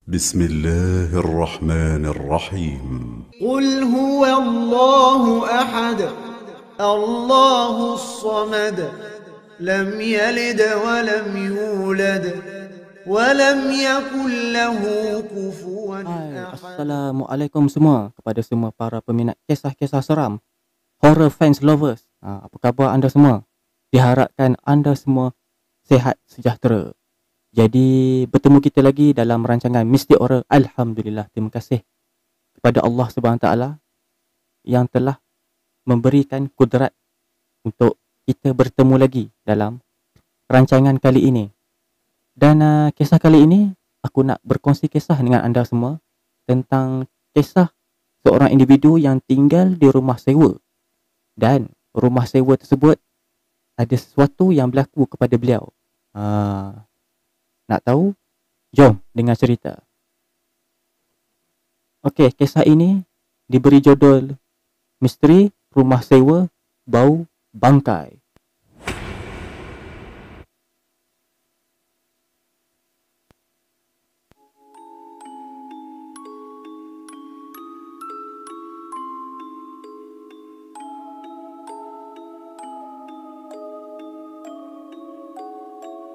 بسم الله الرحمن الرحيم. قل هو الله أحد الله الصمد لم يلد ولم يولد ولم يكن له كفوا أحد. Assalamualaikum semua kepada semua para peminat kisah-kisah seram, horror fans lovers. Apa khabar anda semua? Diharapkan anda semua sihat sejahtera. Jadi bertemu kita lagi dalam rancangan Mistik Horror. Alhamdulillah, terima kasih kepada Allah SWT yang telah memberikan kudrat untuk kita bertemu lagi dalam rancangan kali ini. Dan kisah kali ini aku nak berkongsi kisah dengan anda semua tentang kisah seorang individu yang tinggal di rumah sewa. Dan rumah sewa tersebut ada sesuatu yang berlaku kepada beliau. Nak tahu? Jom dengar cerita. Okey, kisah ini diberi judul Misteri Rumah Sewa Bau Bangkai.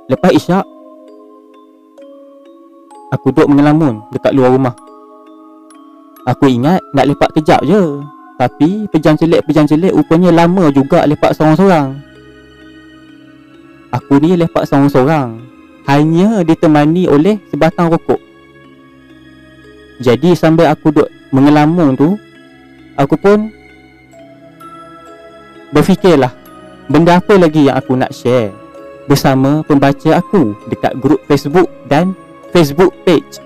Lepas isyak, aku duduk mengelamun dekat luar rumah. Aku ingat nak lepak kejap je, tapi pejam celik rupanya lama juga lepak seorang-seorang. Aku ni lepak seorang-seorang, hanya ditemani oleh sebatang rokok. Jadi sambil aku duduk mengelamun tu, aku pun berfikirlah benda apa lagi yang aku nak share bersama pembaca aku dekat grup Facebook dan Facebook page.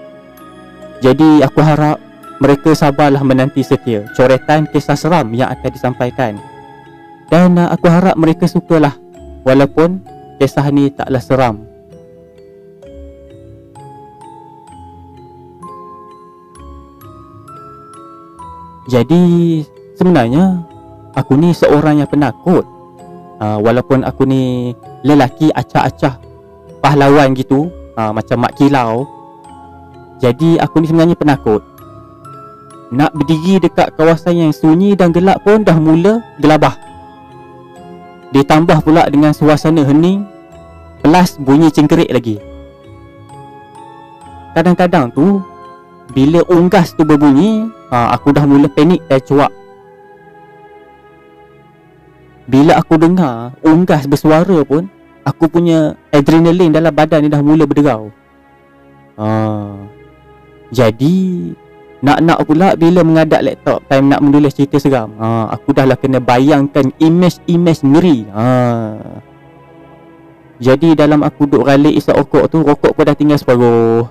Jadi aku harap mereka sabarlah menanti setia coretan kisah seram yang akan disampaikan. Dan aku harap mereka sukalah walaupun kisah ni taklah seram. Jadi sebenarnya aku ni seorang yang penakut. Walaupun aku ni lelaki acah-acah pahlawan gitu, macam mak kilau. Jadi aku ni sebenarnya penakut. Nak berdiri dekat kawasan yang sunyi dan gelap pun dah mula gelabah. Ditambah pula dengan suasana hening plus bunyi cengkerik lagi. Kadang-kadang tu bila unggas tu berbunyi, aku dah mula panik dan cuak. Bila aku dengar unggas bersuara pun, aku punya adrenalin dalam badan ni dah mula berderau. Jadi nak pula bila mengadap laptop time nak menulis cerita seram, aku dah lah kena bayangkan image ngeri. Jadi dalam aku duk ralik isap rokok tu, rokok pun dah tinggal separuh.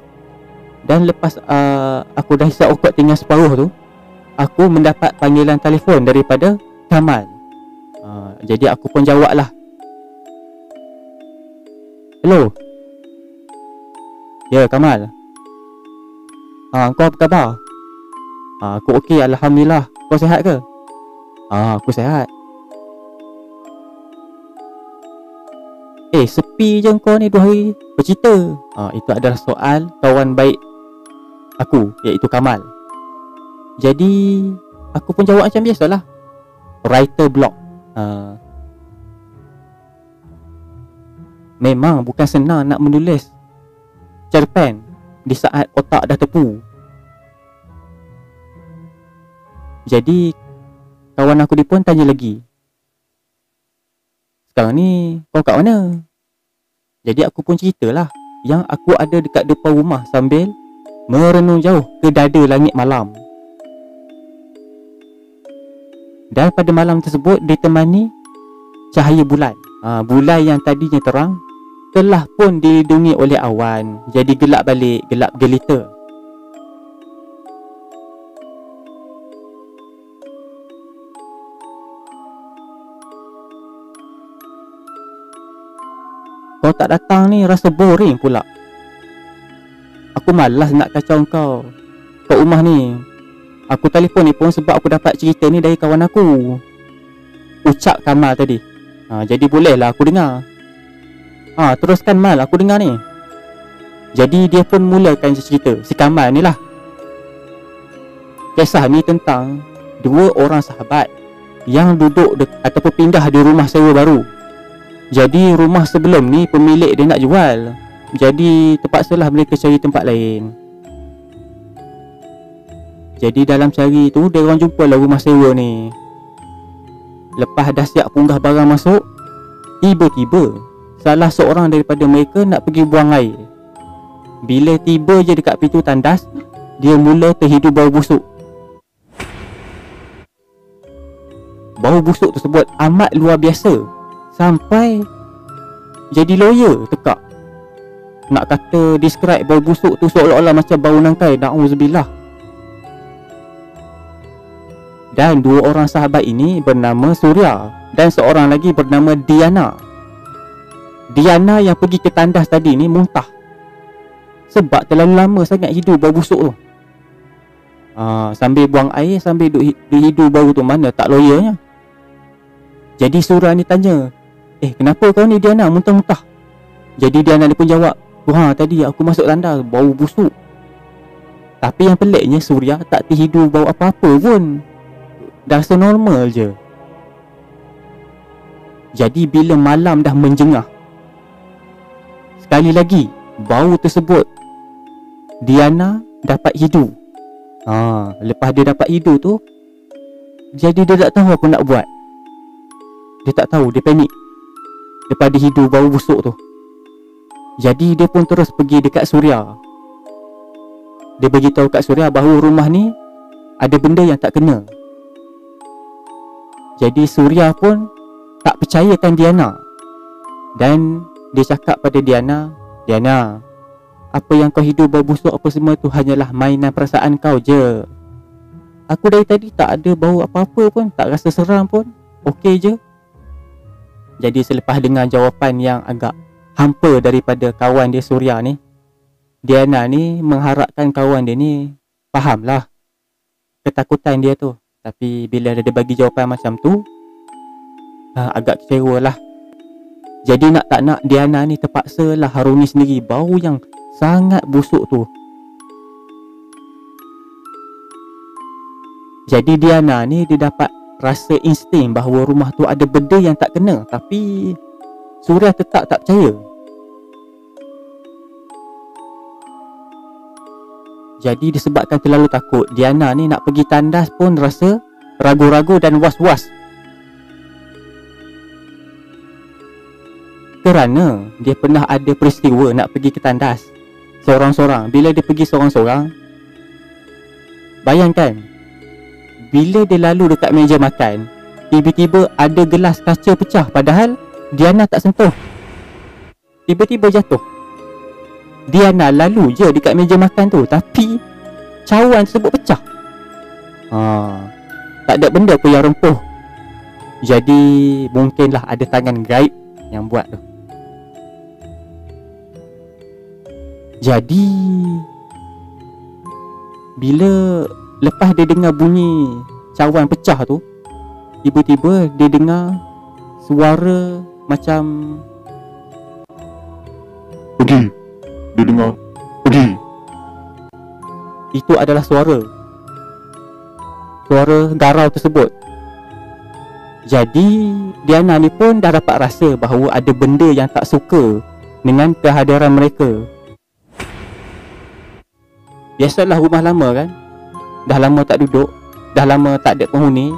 Dan lepas aku dah isap rokok tinggal separuh tu, aku mendapat panggilan telefon daripada Kamal. Jadi aku pun jawab lah. Hello. Ya, Kamal. Kau apa khabar? Aku okey, Alhamdulillah. Kau sihat ke? Aku sihat. Sepi je kau ni 2 hari bercerita. Itu adalah soal kawan baik aku, iaitu Kamal. Jadi aku pun jawab macam biasalah, writer blog. Memang bukan senang nak menulis cerpen di saat otak dah tepu. Jadi kawan aku ni pun tanya lagi, sekarang ni kau kat mana? Jadi aku pun ceritalah yang aku ada dekat depan rumah sambil merenung jauh ke dada langit malam. Dan pada malam tersebut ditemani cahaya bulan. Bulan yang tadinya terang telah pun dilindungi oleh awan, jadi gelap balik, gelap gelita. Kau tak datang ni rasa boring pula. Aku malas nak kacau kau kat rumah ni. Aku telefon ni pun sebab aku dapat cerita ni dari kawan aku, ucap Kamal tadi. Jadi bolehlah aku dengar. Teruskan Mal, aku dengar ni. Jadi dia pun mulakan cerita si Kamal ni lah. Kisah ni tentang dua orang sahabat yang duduk ataupun pindah di rumah sewa baru. Jadi rumah sebelum ni pemilik dia nak jual, jadi terpaksalah mereka cari tempat lain. Jadi dalam cari tu dia orang jumpalah rumah sewa ni. Lepas dah siap punggah barang masuk, tiba-tiba salah seorang daripada mereka nak pergi buang air. Bila tiba je dekat pintu tandas, dia mula terhidu bau busuk. Bau busuk tersebut amat luar biasa, sampai jadi lawyer tekak. Nak kata describe bau busuk tu seolah-olah macam bau nangkai, na'udzubillah. Dan dua orang sahabat ini bernama Surya dan seorang lagi bernama Diana. Diana yang pergi ke tandas tadi ni muntah sebab terlalu lama sangat hidu bau busuk tu. Sambil buang air, sambil hidu bau tu, mana tak lawyernya. Jadi Surya ni tanya, kenapa kau ni Diana muntah-muntah? Jadi Diana ni pun jawab, tadi aku masuk tandas bau busuk. Tapi yang peliknya Surya tak terhidu bau apa-apa pun, dah rasa normal je. Jadi bila malam dah menjengah, sekali lagi bau tersebut Diana dapat hidu. Lepas dia dapat hidu tu, jadi dia tak tahu apa nak buat. Dia tak tahu, dia panik lepas dia hidu bau busuk tu. Jadi dia pun terus pergi dekat Surya. Dia beritahu kat Surya bahawa rumah ni ada benda yang tak kena. Jadi Surya pun tak percayakan Diana, dan dia cakap pada Diana, Diana, apa yang kau hidu bau busuk apa semua tu hanyalah mainan perasaan kau je. Aku dari tadi tak ada bau apa-apa pun, tak rasa seram pun, okey je. Jadi selepas dengar jawapan yang agak hampa daripada kawan dia Surya ni, Diana ni mengharapkan kawan dia ni fahamlah ketakutan dia tu. Tapi bila dia bagi jawapan macam tu, agak kecewa lah. Jadi nak tak nak Diana ni terpaksa lah harungi sendiri bau yang sangat busuk tu. Jadi Diana ni dia dapat rasa insting bahawa rumah tu ada benda yang tak kena, tapi Surya tetap tak percaya. Jadi disebabkan terlalu takut, Diana ni nak pergi tandas pun rasa ragu-ragu dan was-was. Kerana dia pernah ada peristiwa nak pergi ke tandas seorang-seorang. Bila dia pergi seorang-seorang, bayangkan, bila dia lalu dekat meja makan, tiba-tiba ada gelas kaca pecah, padahal Diana tak sentuh. Tiba-tiba jatuh. Diana lalu je dekat meja makan tu, tapi cawan tersebut pecah. Tak ada benda pun yang rempuh. Jadi mungkinlah ada tangan gaib yang buat tu. Jadi bila lepas dia dengar bunyi cawan pecah tu, tiba-tiba dia dengar suara macam pergi. Dia dengar pergi. Itu adalah suara garau tersebut. Jadi Diana ni pun dah dapat rasa bahawa ada benda yang tak suka dengan kehadiran mereka. Biasalah rumah lama kan, dah lama tak duduk, dah lama tak ada penghuni.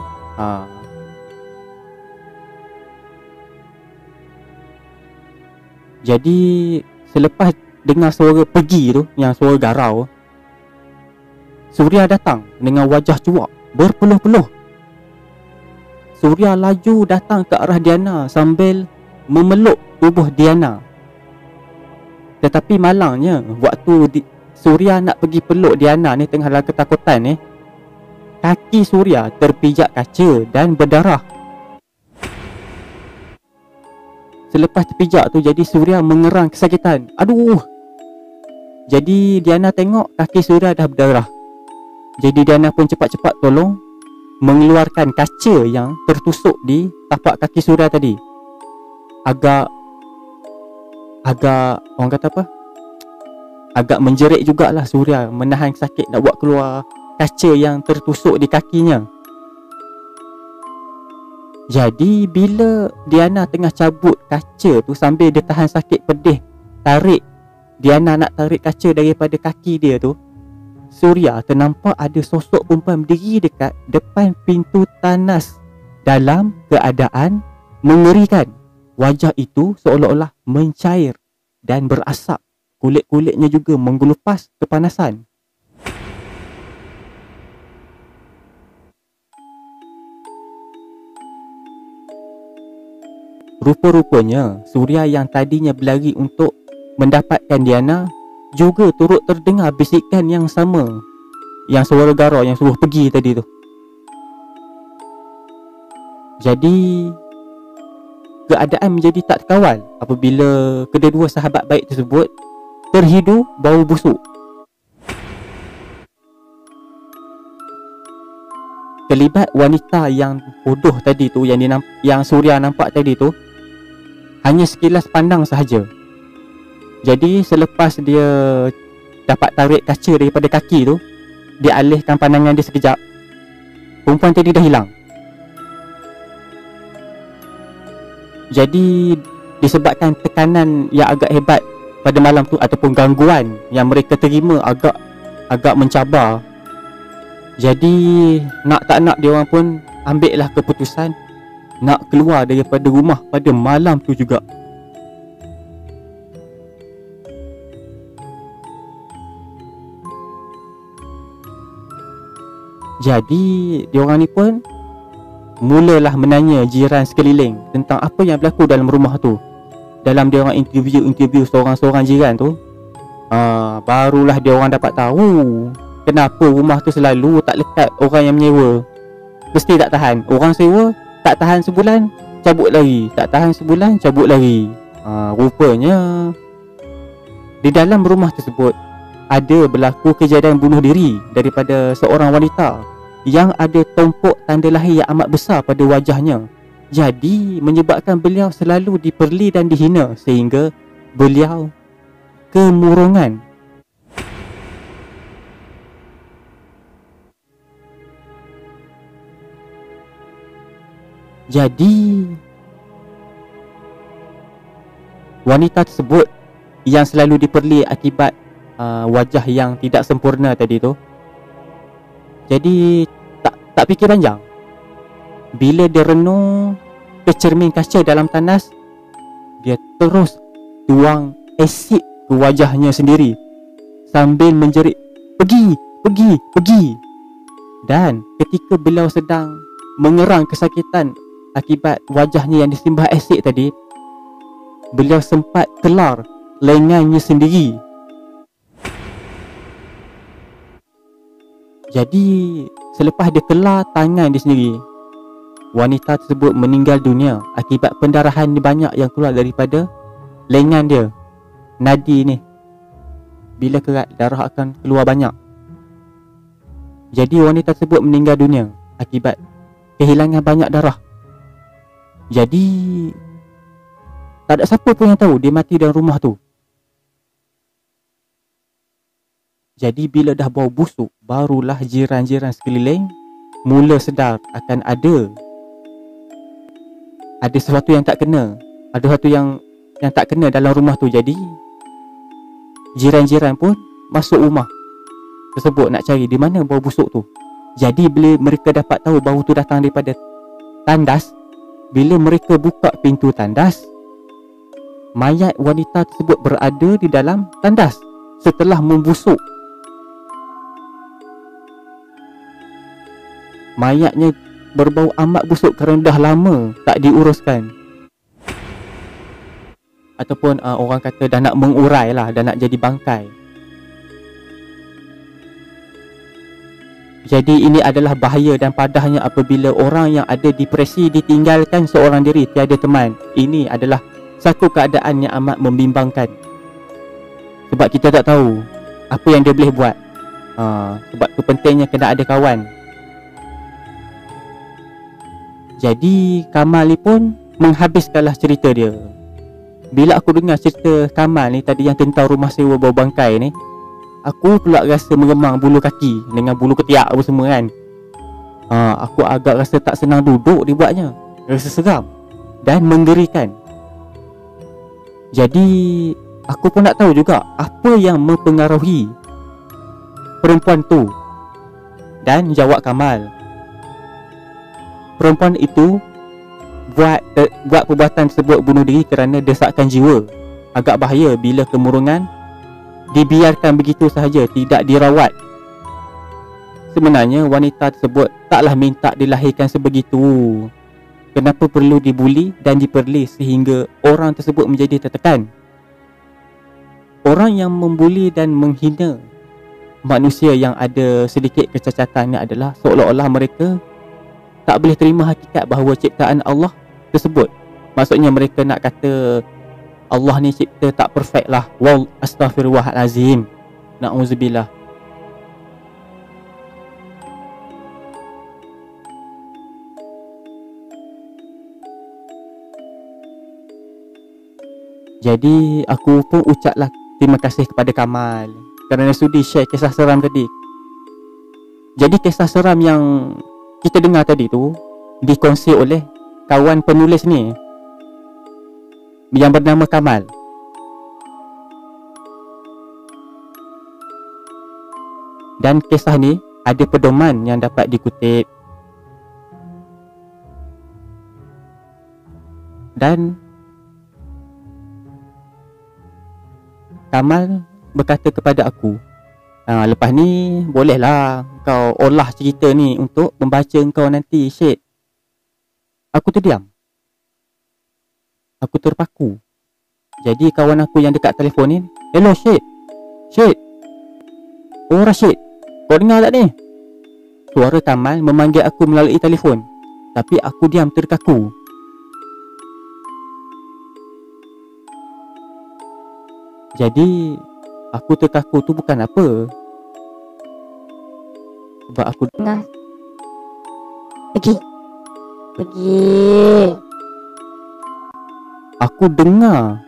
Jadi selepas dengar suara pergi tu, yang suara garau, Surya datang dengan wajah cuak berpeluh-peluh. Surya laju datang ke arah Diana sambil memeluk tubuh Diana. Tetapi malangnya, waktu Surya nak pergi peluk Diana ni tengah dalam ketakutan ni, kaki Surya terpijak kaca dan berdarah. Selepas terpijak tu, jadi Surya mengerang kesakitan. Aduh! Jadi Diana tengok kaki Surya dah berdarah. Jadi Diana pun cepat-cepat tolong mengeluarkan kaca yang tertusuk di tapak kaki Surya tadi. Agak orang kata apa? agak menjerit jugalah Surya menahan sakit nak buat keluar kaca yang tertusuk di kakinya. Jadi bila Diana tengah cabut kaca tu sambil dia tahan sakit pedih, Diana nak tarik kaca daripada kaki dia tu, Surya ternampak ada sosok perempuan berdiri dekat depan pintu tandas dalam keadaan mengerikan. Wajah itu seolah-olah mencair dan berasap. Kulit-kulitnya juga menggelupas kepanasan. Rupa-rupanya Surya yang tadinya berlari untuk mendapatkan Diana juga turut terdengar bisikan yang sama, yang suara garau yang suruh pergi tadi tu. Jadi keadaan menjadi tak terkawal apabila kedua-dua sahabat baik tersebut terhidu bau busuk. Terlibat wanita yang bodoh tadi tu, yang Surya nampak tadi tu, hanya sekilas pandang sahaja. Jadi selepas dia dapat tarik kaca daripada kaki tu, dia alihkan pandangan dia sekejap, perempuan tadi dah hilang. Jadi disebabkan tekanan yang agak hebat pada malam tu ataupun gangguan yang mereka terima agak mencabar, jadi nak tak nak dia orang pun ambil lah keputusan nak keluar daripada rumah pada malam tu juga. Jadi diorang ni pun mulalah menanya jiran sekeliling tentang apa yang berlaku dalam rumah tu. Dalam diorang interview seorang-seorang jiran tu, barulah diorang dapat tahu kenapa rumah tu selalu tak lekat orang yang menyewa. Mesti tak tahan. Orang sewa tak tahan sebulan cabut lagi, tak tahan sebulan cabut lagi. Rupanya di dalam rumah tersebut ada berlaku kejadian bunuh diri daripada seorang wanita yang ada tumpuk tanda lahir yang amat besar pada wajahnya. Jadi menyebabkan beliau selalu diperli dan dihina sehingga beliau kemurungan. Jadi wanita tersebut yang selalu diperli akibat wajah yang tidak sempurna tadi tu, jadi tak fikir panjang. Bila dia renung ke cermin kaca dalam tandas, dia terus tuang asid ke wajahnya sendiri sambil menjerit, "Pergi, pergi, pergi." Dan ketika beliau sedang mengerang kesakitan akibat wajahnya yang disimbah asid tadi, beliau sempat kelar lengannya sendiri. Jadi selepas dia kelar tangan dia sendiri, wanita tersebut meninggal dunia akibat pendarahan banyak yang keluar daripada lengan dia. Nadi ni bila kerat, darah akan keluar banyak. Jadi wanita tersebut meninggal dunia akibat kehilangan banyak darah. Jadi tak ada siapa pun yang tahu dia mati dalam rumah tu. Jadi bila dah bau busuk, barulah jiran-jiran sekeliling mula sedar akan ada sesuatu yang tak kena. Ada sesuatu yang tak kena dalam rumah tu. Jadi jiran-jiran pun masuk rumah tersebut nak cari di mana bau busuk tu. Jadi bila mereka dapat tahu bau tu datang daripada tandas, bila mereka buka pintu tandas, mayat wanita tersebut berada di dalam tandas setelah membusuk. Mayatnya berbau amat busuk kerana dah lama tak diuruskan. Ataupun orang kata dah nak mengurai lah, dah nak jadi bangkai. Jadi ini adalah bahaya dan padahnya apabila orang yang ada depresi ditinggalkan seorang diri, tiada teman. Ini adalah satu keadaan yang amat membimbangkan. Sebab kita tak tahu apa yang dia boleh buat. Sebab tu pentingnya kena ada kawan. Jadi Kamal ni pun menghabiskanlah cerita dia. Bila aku dengar cerita Kamal ni tadi yang tentang rumah sewa bau bangkai ni, aku pula rasa meremang bulu kaki dengan bulu ketiak apa semua kan. Aku agak rasa tak senang duduk dibuatnya. Rasa seram dan menggerikan. Jadi aku pun nak tahu juga apa yang mempengaruhi perempuan tu. Dan jawab Kamal, perempuan itu buat perbuatan tersebut, bunuh diri kerana desakan jiwa. Agak bahaya bila kemurungan dibiarkan begitu sahaja, tidak dirawat. Sebenarnya wanita tersebut taklah minta dilahirkan sebegitu. Kenapa perlu dibuli dan diperlis sehingga orang tersebut menjadi tertekan? Orang yang membuli dan menghina manusia yang ada sedikit kecacatan ni adalah seolah-olah mereka tak boleh terima hakikat bahawa ciptaan Allah tersebut. Maksudnya mereka nak kata Allah ni cipta tak perfect lah. Wal astaghfirullahalazim. Na'udzubillah. Jadi aku pun ucaplah terima kasih kepada Kamal kerana sudi share kisah seram tadi. Jadi kisah seram yang kita dengar tadi tu dikongsi oleh kawan penulis ni yang bernama Kamal. Dan kisah ni ada pedoman yang dapat dikutip. Dan Kamal berkata kepada aku, lepas ni bolehlah kau olah cerita ni untuk membaca kau nanti, Syed. Aku terdiam. Aku terpaku. Jadi kawan aku yang dekat telefon ni, hello Syed. Syed. Oh Rashid, kau dengar tak ni? Suara Kamal memanggil aku melalui telefon. Tapi aku diam terkaku. Jadi aku terkaku tu bukan apa. Sebab aku Dengar. Pergi. Aku dengar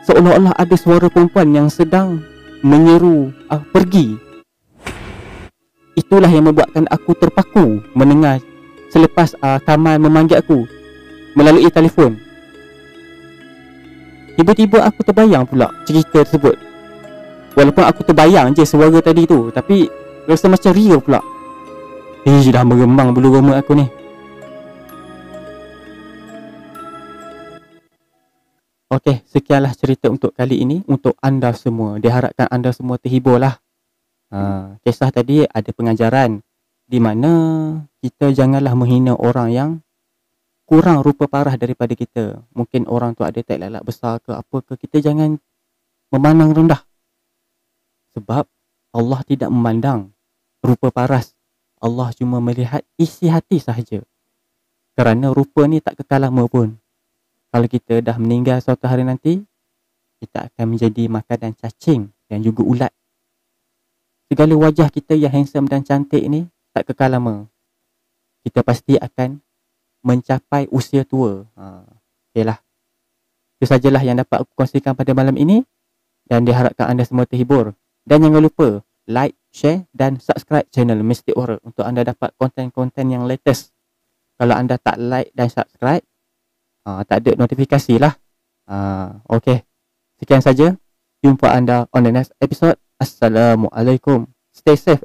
seolah-olah ada suara perempuan yang sedang menyeru pergi. Itulah yang membuatkan aku terpaku mendengar selepas Kamal memanggil aku melalui telefon. Tiba-tiba aku terbayang pula cerita tersebut. Walaupun aku terbayang je suara tadi tu, tapi rasa macam real pula. Dah meremang bulu roma aku ni. Okey, sekianlah cerita untuk kali ini untuk anda semua. Diharapkan anda semua terhibur lah. Kisah tadi ada pengajaran di mana kita janganlah menghina orang yang kurang rupa parah daripada kita. Mungkin orang tu ada tak lalat besar ke apa ke, kita jangan memandang rendah. Sebab Allah tidak memandang rupa paras. Allah cuma melihat isi hati sahaja. Kerana rupa ni tak kekal lama pun. Kalau kita dah meninggal suatu hari nanti, kita akan menjadi makanan cacing dan juga ulat. Segala wajah kita yang handsome dan cantik ni tak kekal lama. Kita pasti akan mencapai usia tua. Okeylah. Itu sajalah yang dapat aku kongsikan pada malam ini. Dan diharapkan anda semua terhibur. Dan jangan lupa like, share dan subscribe channel Mistik Horror untuk anda dapat konten-konten yang latest. Kalau anda tak like dan subscribe, tak ada notifikasi lah. Okay. Sekian saja. Jumpa anda on the next episode. Assalamualaikum. Stay safe.